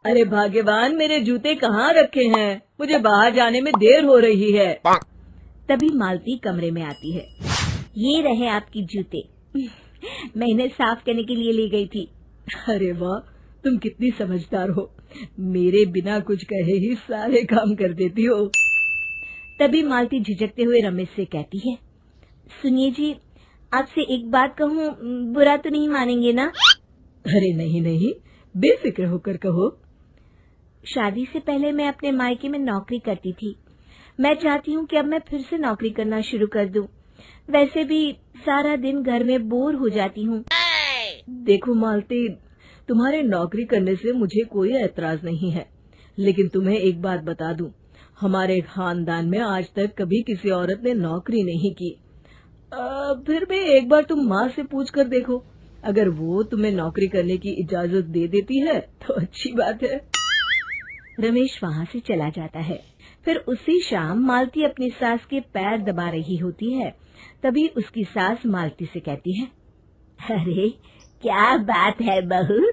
अरे भाग्यवान, मेरे जूते कहाँ रखे हैं? मुझे बाहर जाने में देर हो रही है। तभी मालती कमरे में आती है। ये रहे आपकी जूते। मैं इन्हें साफ करने के लिए ले गई थी। अरे वाह, तुम कितनी समझदार हो। मेरे बिना कुछ कहे ही सारे काम कर देती हो। तभी मालती झिझकते हुए रमेश से कहती है, सुनिए जी, आपसे एक बात कहूँ, बुरा तो नहीं मानेंगे ना? अरे नहीं नहीं, बेफिक्र होकर कहो। शादी से पहले मैं अपने मायके में नौकरी करती थी। मैं चाहती हूँ कि अब मैं फिर से नौकरी करना शुरू कर दूं। वैसे भी सारा दिन घर में बोर हो जाती हूँ। देखो मालती, तुम्हारे नौकरी करने से मुझे कोई ऐतराज नहीं है, लेकिन तुम्हें एक बात बता दूं, हमारे खानदान में आज तक कभी किसी औरत ने नौकरी नहीं की। फिर भी एक बार तुम माँ से पूछ कर देखो, अगर वो तुम्हें नौकरी करने की इजाजत दे देती है तो अच्छी बात है। रमेश वहाँ से चला जाता है। फिर उसी शाम मालती अपनी सास के पैर दबा रही होती है। तभी उसकी सास मालती से कहती है, अरे क्या बात है बहू,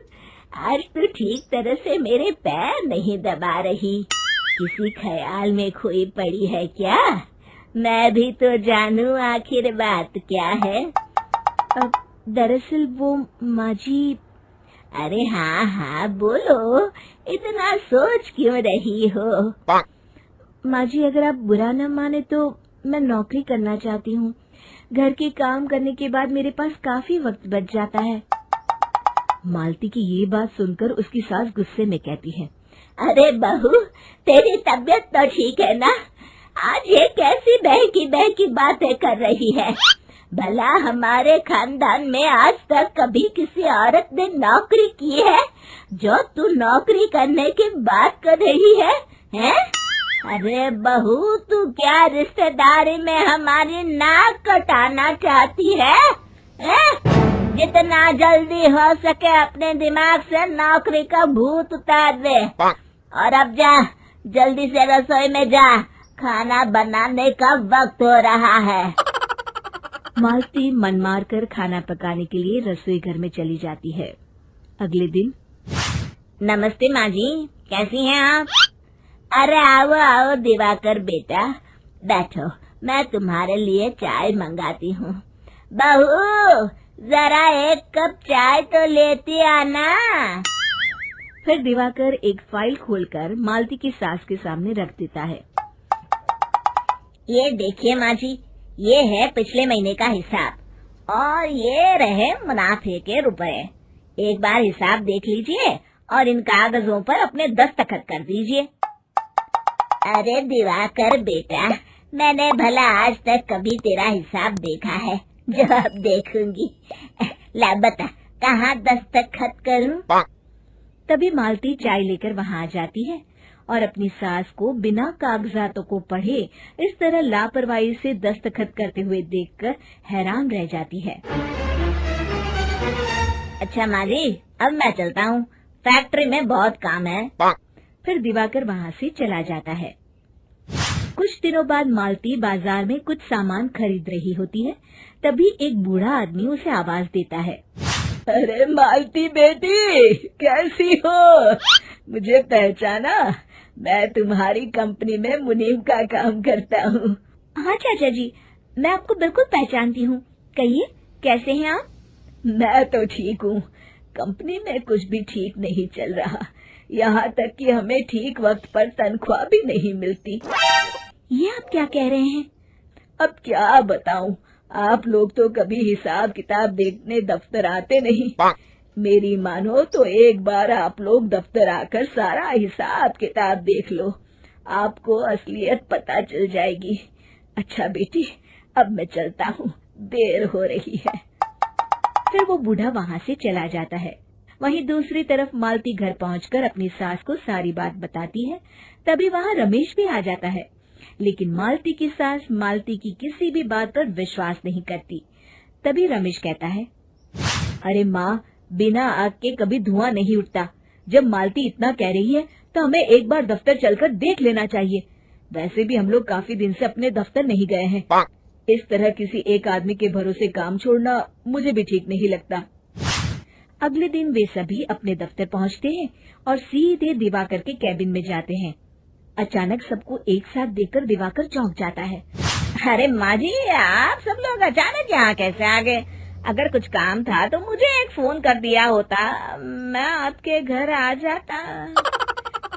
आज तो ठीक तरह से मेरे पैर नहीं दबा रही। किसी ख्याल में खोई पड़ी है क्या? मैं भी तो जानूं आखिर बात क्या है। अब दरअसल वो माँ जी। अरे हाँ हाँ बोलो, इतना सोच क्यों रही हो? माँ जी, अगर आप बुरा न माने तो मैं नौकरी करना चाहती हूँ। घर के काम करने के बाद मेरे पास काफी वक्त बच जाता है। मालती की ये बात सुनकर उसकी सास गुस्से में कहती है, अरे बहू, तेरी तबीयत तो ठीक है ना? आज ये कैसी बहकी बातें कर रही है? भला हमारे खानदान में आज तक कभी किसी औरत ने नौकरी की है जो तू नौकरी करने की बात कर रही है, हैं? अरे बहू, तू क्या रिश्तेदारी में हमारी नाक कटाना चाहती है? जितना जल्दी हो सके अपने दिमाग से नौकरी का भूत उतार दे। और अब जा, जल्दी से रसोई में जा, खाना बनाने का वक्त हो रहा है। मालती मन मार कर खाना पकाने के लिए रसोई घर में चली जाती है। अगले दिन, नमस्ते माँ जी, कैसी हैं आप? अरे आओ आओ दिवाकर बेटा, बैठो, मैं तुम्हारे लिए चाय मंगाती हूँ। बहू, जरा एक कप चाय तो लेती आना। फिर दिवाकर एक फाइल खोलकर मालती की सास के सामने रख देता है। ये देखिए माँ जी, ये है पिछले महीने का हिसाब और ये रहे मुनाफे के रुपए। एक बार हिसाब देख लीजिए और इन कागजों पर अपने दस्तखत कर दीजिए। अरे दिवाकर बेटा, मैंने भला आज तक कभी तेरा हिसाब देखा है जो अब देखूंगी? ला बता, कहाँ दस्तखत करूं? तभी मालती चाय लेकर वहाँ आ जाती है और अपनी सास को बिना कागजातों को पढ़े इस तरह लापरवाही से दस्तखत करते हुए देखकर हैरान रह जाती है। अच्छा माँ जी, अब मैं चलता हूँ, फैक्ट्री में बहुत काम है। फिर दिवाकर वहाँ से चला जाता है। कुछ दिनों बाद मालती बाजार में कुछ सामान खरीद रही होती है। तभी एक बूढ़ा आदमी उसे आवाज देता है, अरे मालती बेटी, कैसी हो? मुझे पहचाना? मैं तुम्हारी कंपनी में मुनीम का काम करता हूँ। हाँ चाचा जी, मैं आपको बिल्कुल पहचानती हूँ। कहिए, कैसे हैं आप? मैं तो ठीक हूँ। कंपनी में कुछ भी ठीक नहीं चल रहा, यहाँ तक कि हमें ठीक वक्त पर तनख्वाह भी नहीं मिलती। ये आप क्या कह रहे हैं? अब क्या बताऊँ, आप लोग तो कभी हिसाब किताब देखने दफ्तर आते नहीं। मेरी मानो तो एक बार आप लोग दफ्तर आकर सारा हिसाब किताब देख लो, आपको असलियत पता चल जाएगी। अच्छा बेटी, अब मैं चलता हूँ, देर हो रही है। फिर वो बूढ़ा वहाँ से चला जाता है। वहीं दूसरी तरफ मालती घर पहुंचकर अपनी सास को सारी बात बताती है। तभी वहाँ रमेश भी आ जाता है, लेकिन मालती की सास मालती की किसी भी बात पर विश्वास नहीं करती। तभी रमेश कहता है, अरे माँ, बिना आग के कभी धुआं नहीं उठता। जब मालती इतना कह रही है तो हमें एक बार दफ्तर चलकर देख लेना चाहिए। वैसे भी हम लोग काफी दिन से अपने दफ्तर नहीं गए हैं। इस तरह किसी एक आदमी के भरोसे काम छोड़ना मुझे भी ठीक नहीं लगता। अगले दिन वे सभी अपने दफ्तर पहुंचते हैं और सीधे दिवाकर के कैबिन में जाते हैं। अचानक सबको एक साथ देखकर दिवाकर चौंक जाता है। अरे माँ जी, आप सब लोग अचानक यहाँ कैसे आ गए? अगर कुछ काम था तो मुझे एक फोन कर दिया होता, मैं आपके घर आ जाता।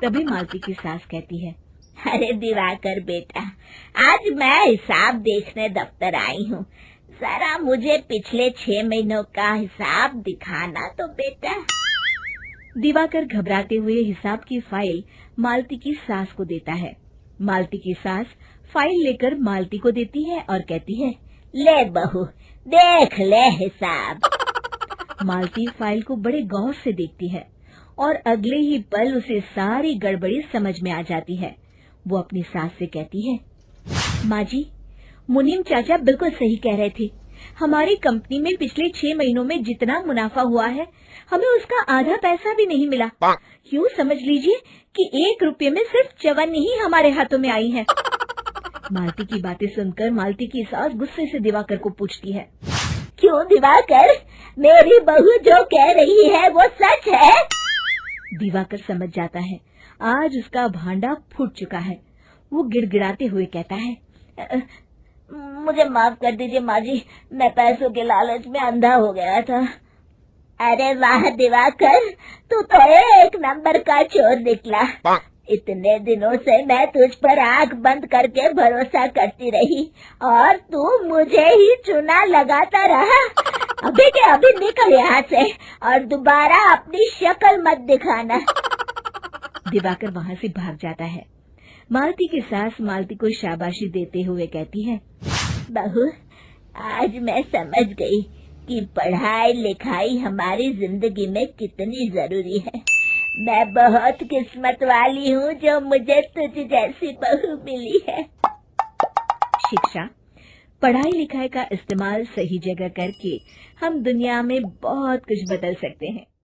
तभी मालती की सास कहती है, अरे दिवाकर बेटा, आज मैं हिसाब देखने दफ्तर आई हूँ, जरा मुझे पिछले 6 महीनों का हिसाब दिखाना तो बेटा। दिवाकर घबराते हुए हिसाब की फाइल मालती की सास को देता है। मालती की सास फाइल लेकर मालती को देती है और कहती है, ले बहू, देख ले हिसाब। मालती फाइल को बड़े गौर से देखती है और अगले ही पल उसे सारी गड़बड़ी समझ में आ जाती है। वो अपनी सास से कहती है, माँ जी, मुनीम चाचा बिल्कुल सही कह रहे थे। हमारी कंपनी में पिछले 6 महीनों में जितना मुनाफा हुआ है, हमें उसका आधा पैसा भी नहीं मिला। यूँ समझ लीजिए कि 1 रुपये में सिर्फ चवन्नी ही हमारे हाथों में आई है। मालती की बातें सुनकर मालती की सास गुस्से से दिवाकर को पूछती है, क्यों दिवाकर, मेरी बहू जो कह रही है वो सच है? दिवाकर समझ जाता है आज उसका भांडा फूट चुका है। वो गिड़गिड़ाते हुए कहता है, मुझे माफ कर दीजिए माँ जी, मैं पैसों के लालच में अंधा हो गया था। अरे वाह दिवाकर, तू तो एक नंबर का चोर निकला। इतने दिनों से मैं तुझ पर आंख बंद करके भरोसा करती रही और तू मुझे ही चुना लगाता रहा। अभी के अभी निकल यहाँ से और दोबारा अपनी शक्ल मत दिखाना। दिवाकर वहाँ से भाग जाता है। मालती की सास मालती को शाबाशी देते हुए कहती है, बहू, आज मैं समझ गई कि पढ़ाई लिखाई हमारी जिंदगी में कितनी जरूरी है। मैं बहुत किस्मत वाली हूँ जो मुझे तुझ जैसी बहू मिली है। शिक्षा, पढ़ाई लिखाई का इस्तेमाल सही जगह करके हम दुनिया में बहुत कुछ बदल सकते हैं।